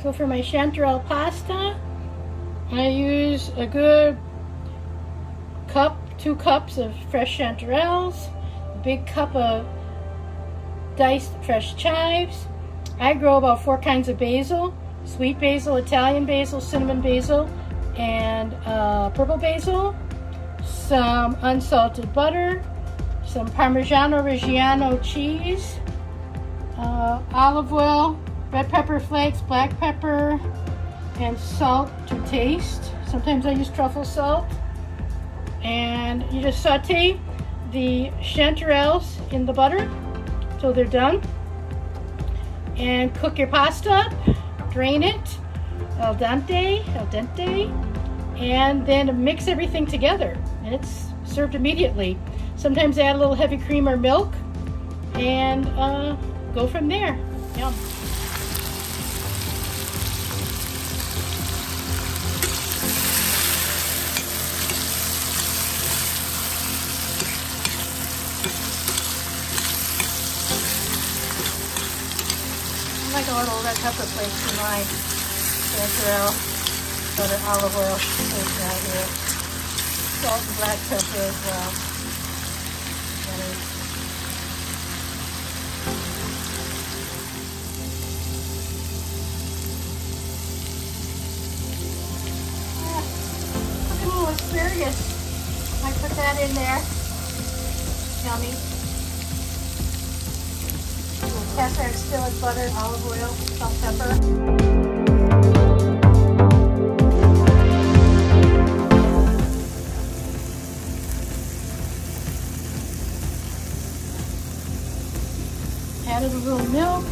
So for my chanterelle pasta, I use a good cup, 2 cups of fresh chanterelles, a big cup of diced fresh chives. I grow about 4 kinds of basil: sweet basil, Italian basil, cinnamon basil, and purple basil. Some unsalted butter, some Parmigiano Reggiano cheese, olive oil, red pepper flakes, black pepper, and salt to taste. Sometimes I use truffle salt. And you just saute the chanterelles in the butter till they're done. And cook your pasta up, drain it al dente, and then mix everything together. And it's served immediately. Sometimes add a little heavy cream or milk, and go from there. Yum. I like a little red pepper flakes in my chanterelle, butter, olive oil flakes right here. Salt and black pepper as well. Ooh, asparagus. I put that in there. Yummy. Cast iron skillet, butter, olive oil, salt, pepper. Added a little milk.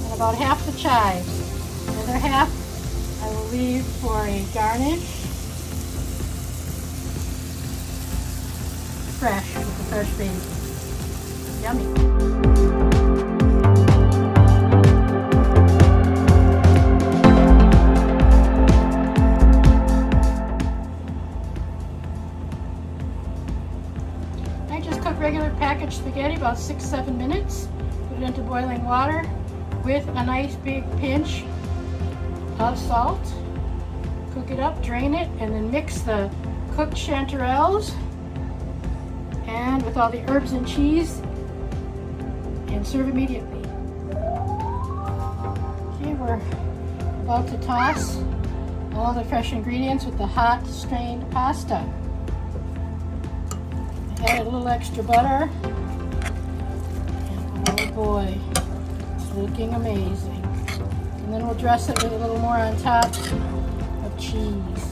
And about half the chives. The other half I will leave for a garnish. Fresh, with the fresh basil. Yummy. I just cook regular packaged spaghetti about 6-7 minutes. Put it into boiling water with a nice big pinch of salt. Cook it up, drain it, and then mix the cooked chanterelles and with all the herbs and cheese, and serve immediately. Okay, we're about to toss all the fresh ingredients with the hot strained pasta. I added a little extra butter, and oh boy, it's looking amazing. And then we'll dress it with a little more on top of cheese.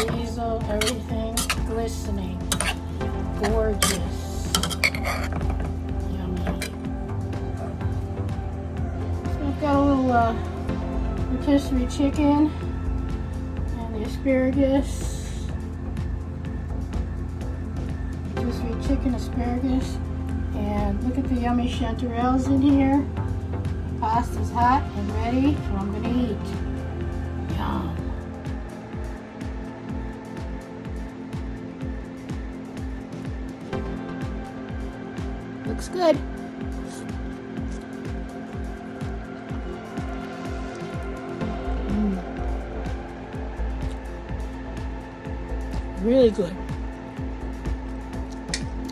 Basil, everything glistening, gorgeous, yummy. So I've got a little rotisserie chicken and the asparagus. Rotisserie chicken, asparagus, and look at the yummy chanterelles in here. The pasta's hot and ready, so I'm gonna eat. Yum. Looks good. Really good.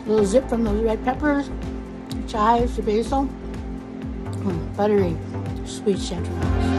A little zip from those red peppers, the chives, the basil, buttery, sweet chanterelles.